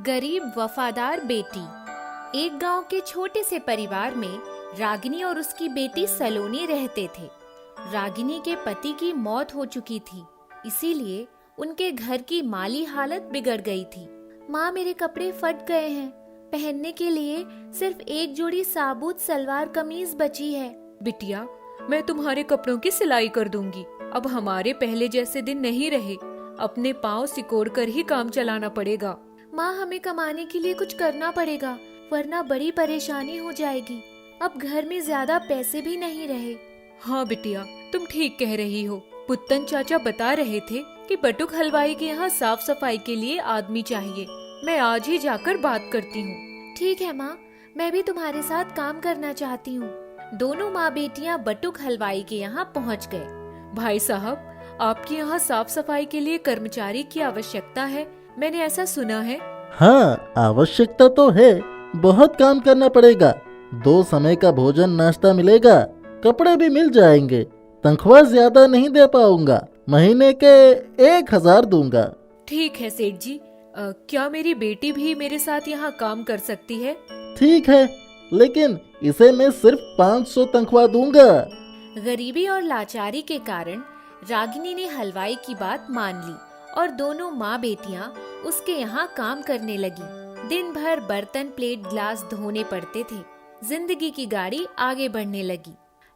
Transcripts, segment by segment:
गरीब वफादार बेटी। एक गांव के छोटे से परिवार में रागिनी और उसकी बेटी सलोनी रहते थे। रागिनी के पति की मौत हो चुकी थी, इसीलिए उनके घर की माली हालत बिगड़ गई थी। माँ, मेरे कपड़े फट गए हैं। पहनने के लिए सिर्फ एक जोड़ी साबुत सलवार कमीज बची है। बिटिया, मैं तुम्हारे कपड़ों की सिलाई कर दूंगी। अब हमारे पहले जैसे दिन नहीं रहे। अपने पाँव सिकोड़ कर ही काम चलाना पड़ेगा। माँ, हमें कमाने के लिए कुछ करना पड़ेगा, वरना बड़ी परेशानी हो जाएगी। अब घर में ज्यादा पैसे भी नहीं रहे। हाँ बिटिया, तुम ठीक कह रही हो। पुत्तन चाचा बता रहे थे कि बटुक हलवाई के यहाँ साफ सफाई के लिए आदमी चाहिए। मैं आज ही जाकर बात करती हूँ। ठीक है माँ, मैं भी तुम्हारे साथ काम करना चाहती हूँ। दोनों माँ बेटियाँ बटुक हलवाई के यहाँ पहुँच गए। भाई साहब, आपके यहाँ साफ सफाई के लिए कर्मचारी की आवश्यकता है, मैंने ऐसा सुना है। हाँ, आवश्यकता तो है। बहुत काम करना पड़ेगा। 2 समय का भोजन नाश्ता मिलेगा, कपड़े भी मिल जाएंगे। तनख्वाह ज्यादा नहीं दे पाऊंगा, महीने के 1000 दूंगा। ठीक है सेठ जी, क्या मेरी बेटी भी मेरे साथ यहाँ काम कर सकती है? ठीक है, लेकिन इसे मैं सिर्फ 500 तनख्वाह दूंगा। गरीबी और लाचारी के कारण रागिनी ने हलवाई की बात मान ली और दोनों माँ बेटियाँ उसके यहाँ काम करने लगी। दिन भर बर्तन प्लेट गिलास धोने पड़ते थे। जिंदगी की गाड़ी आगे बढ़ने लगी।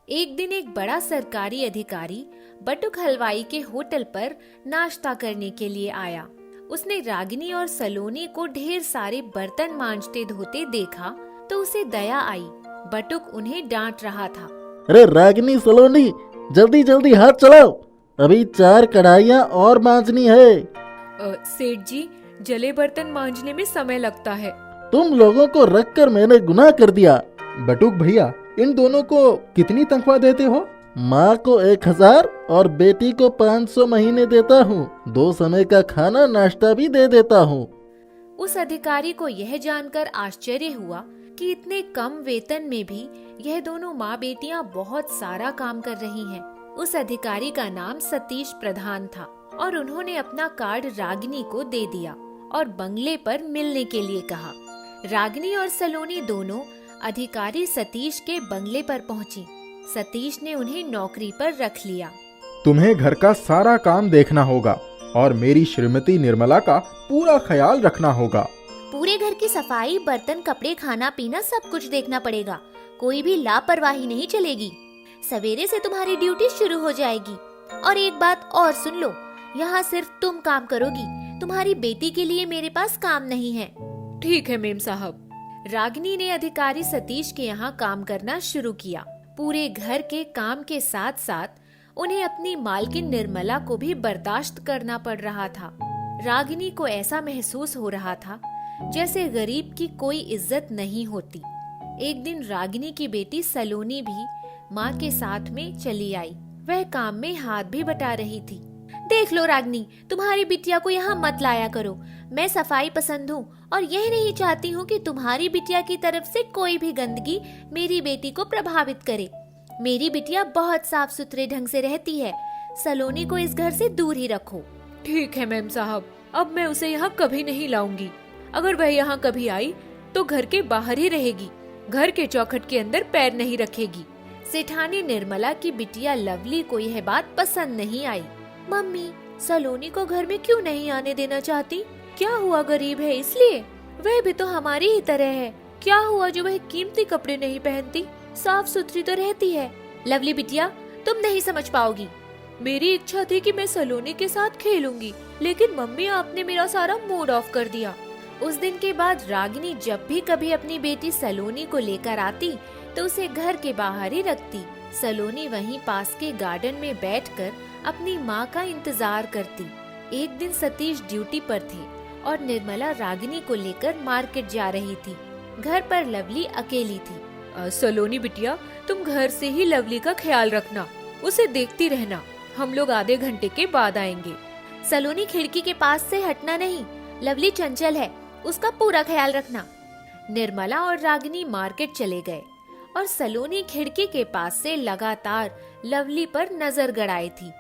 एक दिन एक बड़ा सरकारी अधिकारी बटुक हलवाई के होटल पर नाश्ता करने के लिए आया। उसने रागिनी और सलोनी को ढेर सारे बर्तन मांजते धोते देखा तो उसे दया आई। बटुक उन्हें डांट रहा था। अरे रागिनी, सलोनी, जल्दी जल्दी हाथ चलाओ, अभी 4 कढ़ाइयाँ और मांजनी है। सेठ जी, जले बर्तन मांजने में समय लगता है। तुम लोगों को रखकर मैंने गुनाह कर दिया। बटुक भैया, इन दोनों को कितनी तनख्वाह देते हो? माँ को 1000 और बेटी को 500 महीने देता हूँ। 2 समय का खाना नाश्ता भी दे देता हूँ। उस अधिकारी को यह जानकर आश्चर्य हुआ कि इतने कम वेतन में भी यह दोनों माँ बेटियाँ बहुत सारा काम कर रही हैं। उस अधिकारी का नाम सतीश प्रधान था और उन्होंने अपना कार्ड रागिनी को दे दिया और बंगले पर मिलने के लिए कहा। रागिनी और सलोनी दोनों अधिकारी सतीश के बंगले पर पहुंची। सतीश ने उन्हें नौकरी पर रख लिया। तुम्हें घर का सारा काम देखना होगा और मेरी श्रीमती निर्मला का पूरा ख्याल रखना होगा। पूरे घर की सफाई, बर्तन, कपड़े, खाना पीना सब कुछ देखना पड़ेगा। कोई भी लापरवाही नहीं चलेगी। सवेरे से तुम्हारी ड्यूटी शुरू हो जाएगी। और एक बात और सुन लो, यहाँ सिर्फ तुम काम करोगी। तुम्हारी बेटी के लिए मेरे पास काम नहीं है। ठीक है मेम साहब। रागिनी ने अधिकारी सतीश के यहाँ काम करना शुरू किया। पूरे घर के काम के साथ साथ उन्हें अपनी मालकिन निर्मला को भी बर्दाश्त करना पड़ रहा था। रागिनी को ऐसा महसूस हो रहा था जैसे गरीब की कोई इज्जत नहीं होती। एक दिन रागिनी की बेटी सलोनी भी माँ के साथ में चली आई। वह काम में हाथ भी बटा रही थी। देख लो रागिनी, तुम्हारी बिटिया को यहाँ मत लाया करो। मैं सफाई पसंद हूँ और यह नहीं चाहती हूँ कि तुम्हारी बिटिया की तरफ से कोई भी गंदगी मेरी बेटी को प्रभावित करे। मेरी बिटिया बहुत साफ सुथरे ढंग से रहती है। सलोनी को इस घर से दूर ही रखो। ठीक है मेम साहब, अब मैं उसे यहाँ कभी नहीं लाऊंगी। अगर वह यहाँ कभी आई तो घर के बाहर ही रहेगी, घर के चौखट के अंदर पैर नहीं रखेगी। सेठानी निर्मला की बिटिया लवली को यह बात पसंद नहीं आई। मम्मी, सलोनी को घर में क्यों नहीं आने देना चाहती? क्या हुआ, गरीब है इसलिए? वह भी तो हमारी ही तरह है। क्या हुआ जो वह कीमती कपड़े नहीं पहनती? साफ सुथरी तो रहती है। लवली बिटिया, तुम नहीं समझ पाओगी। मेरी इच्छा थी कि मैं सलोनी के साथ खेलूंगी, लेकिन मम्मी आपने मेरा सारा मूड ऑफ कर दिया। उस दिन के बाद रागिनी जब भी कभी अपनी बेटी सलोनी को लेकर आती तो उसे घर के बाहर ही रखती। सलोनी वहीं पास के गार्डन में बैठकर अपनी माँ का इंतजार करती। एक दिन सतीश ड्यूटी पर थे और निर्मला रागिनी को लेकर मार्केट जा रही थी। घर पर लवली अकेली थी। सलोनी बिटिया, तुम घर से ही लवली का ख्याल रखना, उसे देखती रहना। हम लोग आधे घंटे के बाद आएंगे। सलोनी, खिड़की के पास से हटना नहीं। लवली चंचल है, उसका पूरा ख्याल रखना। निर्मला और रागिनी मार्केट चले गए और सलोनी खिड़की के पास से लगातार लवली पर नजर गड़ाई थी।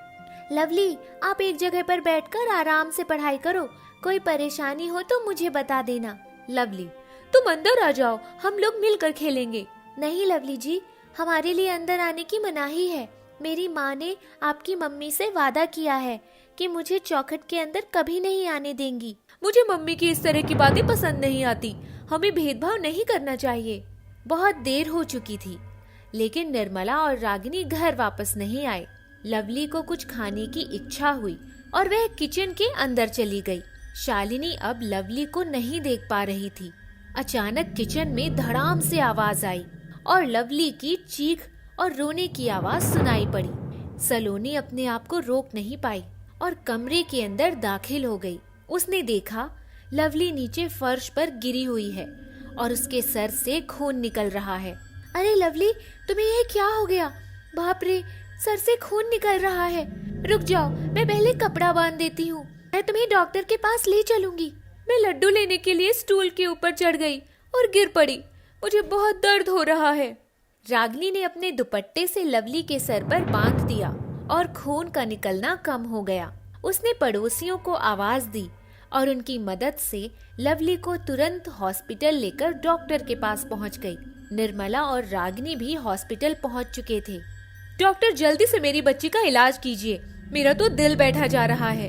लवली, आप एक जगह पर बैठकर आराम से पढ़ाई करो। कोई परेशानी हो तो मुझे बता देना। लवली, तुम अंदर आ जाओ, हम लोग मिलकर खेलेंगे। नहीं लवली जी, हमारे लिए अंदर आने की मनाही है। मेरी माँ ने आपकी मम्मी से वादा किया है कि मुझे चौखट के अंदर कभी नहीं आने देंगी। मुझे मम्मी की इस तरह की बातें पसंद नहीं आती। हमें भेदभाव नहीं करना चाहिए। बहुत देर हो चुकी थी, लेकिन निर्मला और रागिनी घर वापस नहीं आए। लवली को कुछ खाने की इच्छा हुई और वह किचन के अंदर चली गई। शालिनी अब लवली को नहीं देख पा रही थी। अचानक किचन में धड़ाम से आवाज आई और लवली की चीख और रोने की आवाज सुनाई पड़ी। सलोनी अपने आप को रोक नहीं पाई और कमरे के अंदर दाखिल हो गई। उसने देखा लवली नीचे फर्श पर गिरी हुई है और उसके सर से खून निकल रहा है। अरे लवली, तुम्हें यह क्या हो गया? बाप रे, सर से खून निकल रहा है। रुक जाओ, मैं पहले कपड़ा बांध देती हूँ। मैं तुम्हें डॉक्टर के पास ले चलूंगी। मैं लड्डू लेने के लिए स्टूल के ऊपर चढ़ गई और गिर पड़ी। मुझे बहुत दर्द हो रहा है। रागिनी ने अपने दुपट्टे से लवली के सर पर बांध दिया और खून का निकलना कम हो गया। उसने पड़ोसियों को आवाज दी और उनकी मदद से लवली को तुरंत हॉस्पिटल लेकर डॉक्टर के पास पहुंच गई। निर्मला और रागिनी भी हॉस्पिटल पहुंच चुके थे। डॉक्टर, जल्दी से मेरी बच्ची का इलाज कीजिए। मेरा तो दिल बैठा जा रहा है।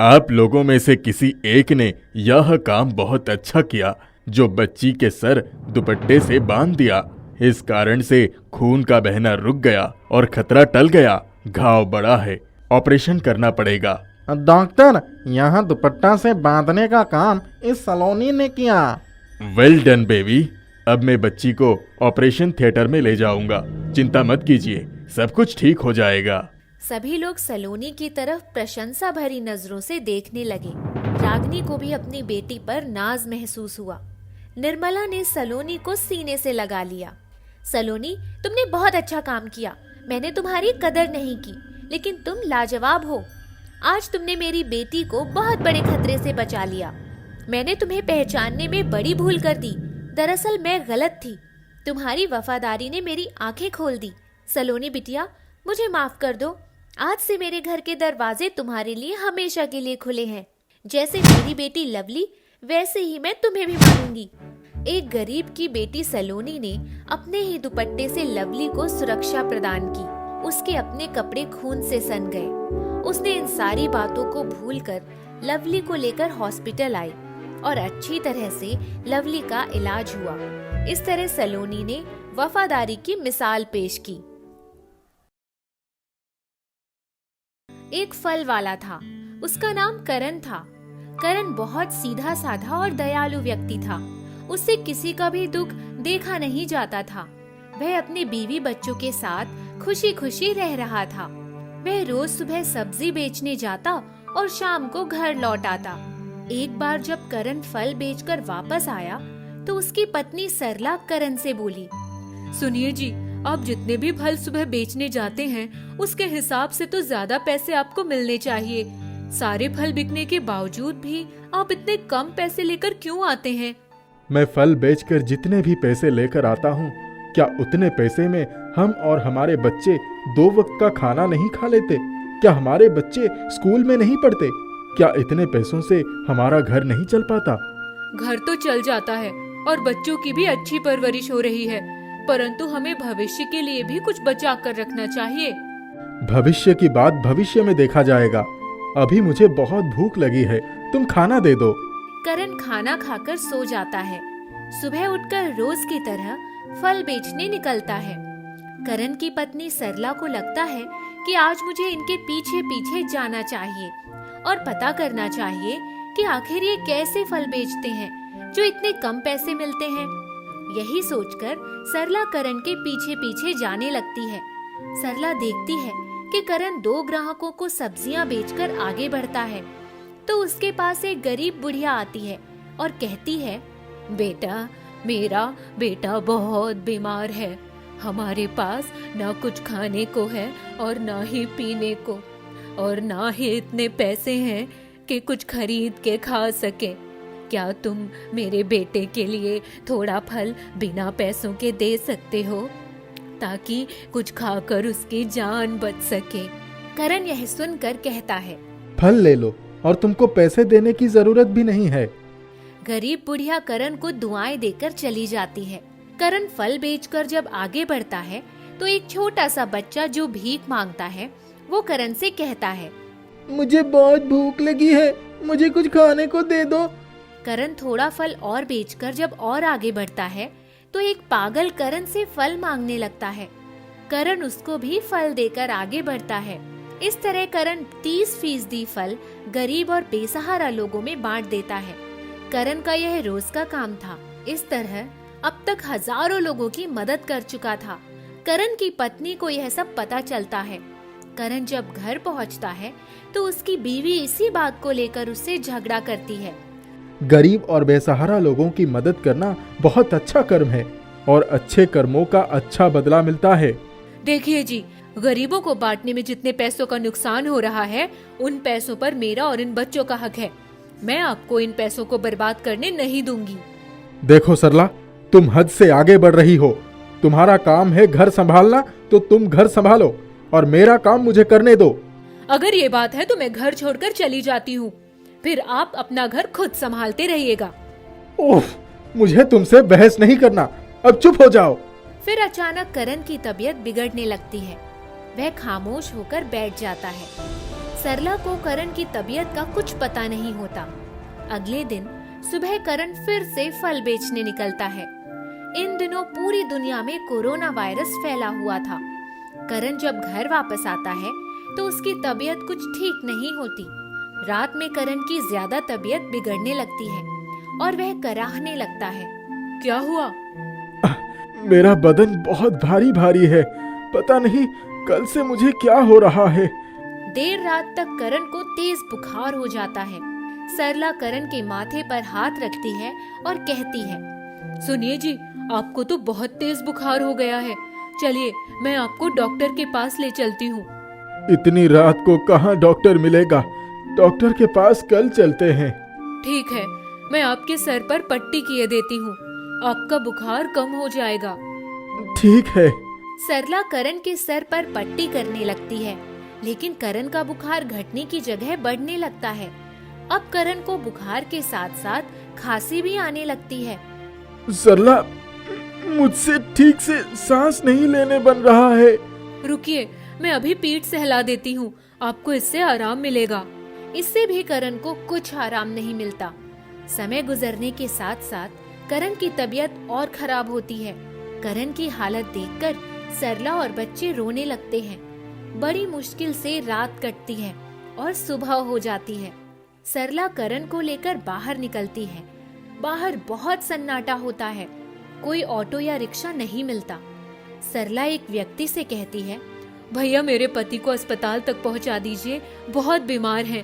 आप लोगों में से किसी एक ने यह काम बहुत अच्छा किया जो बच्ची के सर दुपट्टे से बांध दिया। इस कारण से खून का बहना रुक गया और खतरा टल गया। घाव बड़ा है, ऑपरेशन करना पड़ेगा। डॉक्टर, यहाँ दुपट्टा से बांधने का काम इस सलोनी ने किया। Well done baby. अब मैं बच्ची को ऑपरेशन थिएटर में ले जाऊंगा। चिंता मत कीजिए, सब कुछ ठीक हो जाएगा। सभी लोग सलोनी की तरफ प्रशंसा भरी नजरों से देखने लगे। रागिनी को भी अपनी बेटी पर नाज महसूस हुआ। निर्मला ने सलोनी को सीने से लगा लिया। सलोनी, तुमने बहुत अच्छा काम किया। मैंने तुम्हारी कदर नहीं की, लेकिन तुम लाजवाब हो। आज तुमने मेरी बेटी को बहुत बड़े खतरे से बचा लिया। मैंने तुम्हें पहचानने में बड़ी भूल कर दी। दरअसल मैं गलत थी। तुम्हारी वफादारी ने मेरी आंखें खोल दी। सलोनी बिटिया, मुझे माफ कर दो। आज से मेरे घर के दरवाजे तुम्हारे लिए हमेशा के लिए खुले हैं। जैसे मेरी बेटी लवली, वैसे ही मैं तुम्हें भी मानूंगी। एक गरीब की बेटी सलोनी ने अपने ही दुपट्टे से लवली को सुरक्षा प्रदान की। उसके अपने कपड़े खून से सन गए। उसने इन सारी बातों को भूलकर लवली को लेकर हॉस्पिटल आई और अच्छी तरह से लवली का इलाज हुआ। इस तरह सलोनी ने वफादारी की मिसाल पेश की। एक फल वाला था। उसका नाम करण था। करण बहुत सीधा साधा और दयालु व्यक्ति था। उससे किसी का भी दुख देखा नहीं जाता था। वह अपने बीवी बच्चों के साथ खुशी खुशी रह रहा था। वह रोज सुबह सब्जी बेचने जाता और शाम को घर लौट आता। एक बार जब करण फल बेचकर वापस आया तो उसकी पत्नी सरला करण से बोली, सुनिए जी, आप जितने भी फल सुबह बेचने जाते हैं उसके हिसाब से तो ज्यादा पैसे आपको मिलने चाहिए। सारे फल बिकने के बावजूद भी आप इतने कम पैसे लेकर क्यों आते हैं? मैं फल बेचकर जितने भी पैसे लेकर आता हूँ, क्या उतने पैसे में हम और हमारे बच्चे 2 वक्त का खाना नहीं खा लेते? क्या हमारे बच्चे स्कूल में नहीं पढ़ते? क्या इतने पैसों से हमारा घर नहीं चल पाता? घर तो चल जाता है और बच्चों की भी अच्छी परवरिश हो रही है, परंतु हमें भविष्य के लिए भी कुछ बचा कर रखना चाहिए। भविष्य की बात भविष्य में देखा जाएगा। अभी मुझे बहुत भूख लगी है, तुम खाना दे दो। करण खाना खाकर सो जाता है। सुबह उठकर रोज की तरह फल बेचने निकलता है। करण की पत्नी सरला को लगता है कि आज मुझे इनके पीछे पीछे जाना चाहिए और पता करना चाहिए कि आखिर ये कैसे फल बेचते हैं जो इतने कम पैसे मिलते हैं। यही सोचकर सरला करण के पीछे पीछे जाने लगती है। सरला देखती है कि करण 2 ग्राहकों को सब्जियां बेचकर आगे बढ़ता है तो उसके पास एक गरीब बुढ़िया आती है और कहती है, बेटा, मेरा बेटा बहुत बीमार है। हमारे पास ना कुछ खाने को है और ना ही पीने को, और ना ही इतने पैसे हैं कि कुछ खरीद के खा सके। क्या तुम मेरे बेटे के लिए थोड़ा फल बिना पैसों के दे सकते हो ताकि कुछ खाकर उसकी जान बच सके? करण यह सुनकर कहता है, फल ले लो और तुमको पैसे देने की जरूरत भी नहीं है। गरीब बुढ़िया करण को दुआएं देकर चली जाती है। करण फल बेचकर जब आगे बढ़ता है तो एक छोटा सा बच्चा जो भीख मांगता है वो करण से कहता है, मुझे बहुत भूख लगी है, मुझे कुछ खाने को दे दो। करण थोड़ा फल और बेचकर जब और आगे बढ़ता है तो एक पागल करण से फल मांगने लगता है। करण उसको भी फल देकर आगे बढ़ता है। इस तरह करण 30% फल गरीब और बेसहारा लोगों में बांट देता है। करण का यह रोज का काम था। इस तरह अब तक हजारों लोगों की मदद कर चुका था। करण की पत्नी को यह सब पता चलता है। करण जब घर पहुंचता है तो उसकी बीवी इसी बात को लेकर उससे झगड़ा करती है। गरीब और बेसहारा लोगों की मदद करना बहुत अच्छा कर्म है और अच्छे कर्मों का अच्छा बदला मिलता है। देखिए जी, गरीबों को बांटने में जितने पैसों का नुकसान हो रहा है उन पैसों पर मेरा और इन बच्चों का हक है। मैं आपको इन पैसों को बर्बाद करने नहीं दूंगी। देखो सरला, तुम हद से आगे बढ़ रही हो। तुम्हारा काम है घर संभालना तो तुम घर संभालो और मेरा काम मुझे करने दो। अगर ये बात है तो मैं घर छोड़कर चली जाती हूँ, फिर आप अपना घर खुद संभालते रहिएगा। उफ, मुझे तुमसे बहस नहीं करना, अब चुप हो जाओ। फिर अचानक करण की तबीयत बिगड़ने लगती है। वह खामोश होकर बैठ जाता है। सरला को करण की तबीयत का कुछ पता नहीं होता। अगले दिन सुबह करण फिर से फल बेचने निकलता है। इन दिनों पूरी दुनिया में कोरोना वायरस फैला हुआ था। करण जब घर वापस आता है तो उसकी तबीयत कुछ ठीक नहीं होती। रात में करण की ज्यादा तबीयत बिगड़ने लगती है और वह कराहने लगता है। क्या हुआ? मेरा बदन बहुत भारी भारी है, पता नहीं कल से मुझे क्या हो रहा है। देर रात तक करण को तेज बुखार हो जाता है। सरला करण के माथे पर हाथ रखती है और कहती है, सुनिए जी, आपको तो बहुत तेज बुखार हो गया है। चलिए मैं आपको डॉक्टर के पास ले चलती हूँ। इतनी रात को कहाँ डॉक्टर मिलेगा, डॉक्टर के पास कल चलते हैं। ठीक है, मैं आपके सर पर पट्टी किए देती हूँ, आपका बुखार कम हो जाएगा। ठीक है। सरला करण के सर पर पट्टी करने लगती है, लेकिन करण का बुखार घटने की जगह बढ़ने लगता है। अब करण को बुखार के साथ साथ खांसी भी आने लगती है। सरला, मुझसे ठीक से सांस नहीं लेने बन रहा है। रुकिए, मैं अभी पीठ सहला देती हूँ, आपको इससे आराम मिलेगा। इससे भी करण को कुछ आराम नहीं मिलता। समय गुजरने के साथ साथ करण की तबीयत और खराब होती है। करण की हालत देखकर सरला और बच्चे रोने लगते हैं। बड़ी मुश्किल से रात कटती है और सुबह हो जाती है। सरला करण को लेकर बाहर निकलती है। बाहर बहुत सन्नाटा होता है, कोई ऑटो या रिक्शा नहीं मिलता। सरला एक व्यक्ति से कहती है, भैया मेरे पति को अस्पताल तक पहुंचा दीजिए, बहुत बीमार हैं।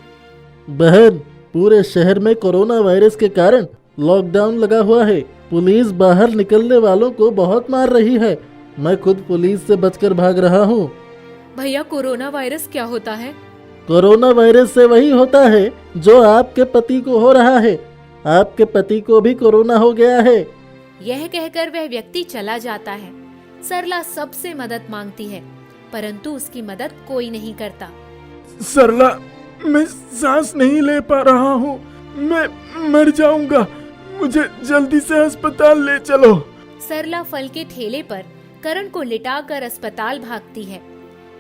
बहन, पूरे शहर में कोरोना वायरस के कारण लॉकडाउन लगा हुआ है। पुलिस बाहर निकलने वालों को बहुत मार रही है। मैं खुद पुलिस से बचकर भाग रहा हूँ। भैया कोरोना वायरस क्या होता है? कोरोना वायरस से वही होता है जो आपके पति को हो रहा है। आपके पति को भी कोरोना हो गया है। यह कहकर वह व्यक्ति चला जाता है। सरला सबसे मदद मांगती है, परंतु उसकी मदद कोई नहीं करता। सरला, मैं सांस नहीं ले पा रहा हूँ, मैं मर जाऊंगा, मुझे जल्दी से अस्पताल ले चलो। सरला फल के ठेले पर करण को लिटाकर अस्पताल भागती है।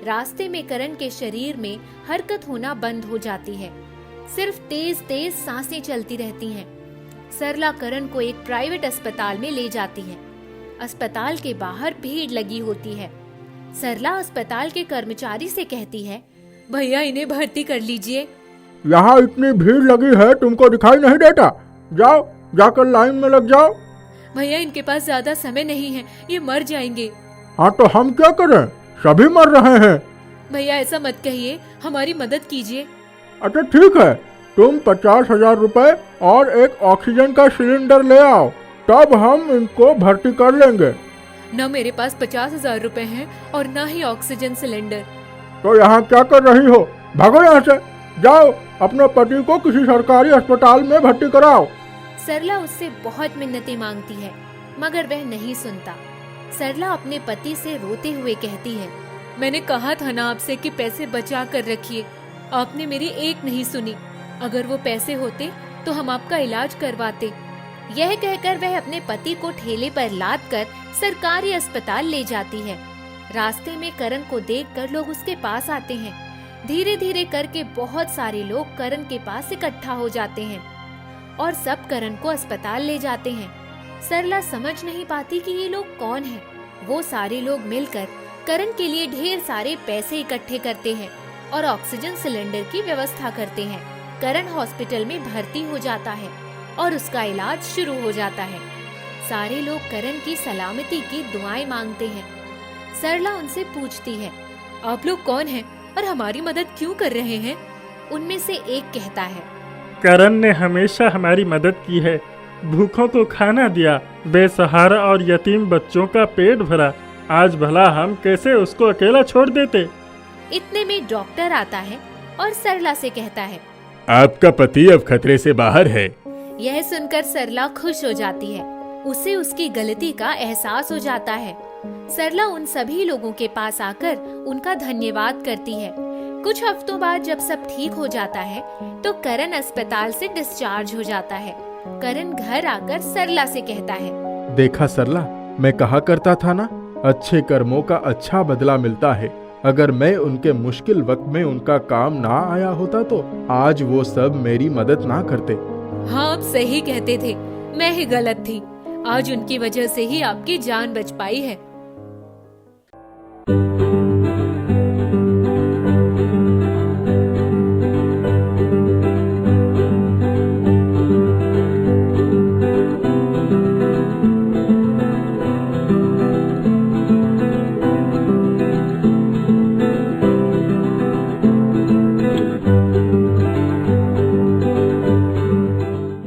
रास्ते में करण के शरीर में हरकत होना बंद हो जाती है, सिर्फ तेज तेज सांसें चलती रहती हैं। सरला करण को एक प्राइवेट अस्पताल में ले जाती है। अस्पताल के बाहर भीड़ लगी होती है। सरला अस्पताल के कर्मचारी से कहती है, भैया इन्हें भर्ती कर लीजिए। यहाँ इतनी भीड़ लगी है, तुमको दिखाई नहीं देता? जाओ, जाकर लाइन में लग जाओ। भैया इनके पास ज्यादा समय नहीं है, ये मर जाएंगे। हाँ तो हम क्या करें, सभी मर रहे हैं। भैया ऐसा मत कहिए, हमारी मदद कीजिए। अच्छा ठीक है, तुम 50,000 रुपए और एक ऑक्सीजन का सिलेंडर ले आओ, तब हम इनको भर्ती कर लेंगे। न मेरे पास 50,000 रुपए हैं और न ही ऑक्सीजन सिलेंडर। तो यहाँ क्या कर रही हो, भागो यहाँ से। जाओ, अपने पति को किसी सरकारी अस्पताल में भर्ती कराओ। सरला उससे बहुत मिन्नतें मांगती है, मगर वह नहीं सुनता। सरला अपने पति से रोते हुए कहती है, मैंने कहा था ना आपसे कि पैसे बचा कर रखिए, आपने मेरी एक नहीं सुनी। अगर वो पैसे होते तो हम आपका इलाज करवाते। यह कहकर वह अपने पति को ठेले पर लाद कर सरकारी अस्पताल ले जाती है। रास्ते में करण को देखकर लोग उसके पास आते हैं। धीरे धीरे करके बहुत सारे लोग करण के पास इकट्ठा हो जाते हैं और सब करण को अस्पताल ले जाते हैं। सरला समझ नहीं पाती कि ये लोग कौन हैं। वो सारे लोग मिलकर करण के लिए ढेर सारे पैसे इकट्ठे करते हैं और ऑक्सीजन सिलेंडर की व्यवस्था करते हैं। करण हॉस्पिटल में भर्ती हो जाता है और उसका इलाज शुरू हो जाता है। सारे लोग करण की सलामती की दुआएं मांगते हैं। सरला उनसे पूछती है, आप लोग कौन हैं और हमारी मदद क्यों कर रहे हैं? उनमें से एक कहता है, करण ने हमेशा हमारी मदद की है, भूखों को खाना दिया, बेसहारा और यतीम बच्चों का पेट भरा। आज भला हम कैसे उसको अकेला छोड़ देते। इतने में डॉक्टर आता है और सरला से कहता है, आपका पति अब खतरे से बाहर है। यह सुनकर सरला खुश हो जाती है। उसे उसकी गलती का एहसास हो जाता है। सरला उन सभी लोगों के पास आकर उनका धन्यवाद करती है। कुछ हफ्तों बाद जब सब ठीक हो जाता है तो करण अस्पताल से डिस्चार्ज हो जाता है। करण घर आकर सरला से कहता है, देखा सरला, मैं कहा करता था ना, अच्छे कर्मों का अच्छा बदला मिलता है। अगर मैं उनके मुश्किल वक्त में उनका काम ना आया होता तो आज वो सब मेरी मदद ना करते। हाँ, आप सही कहते थे, मैं ही गलत थी। आज उनकी वजह से ही आपकी जान बच पाई है।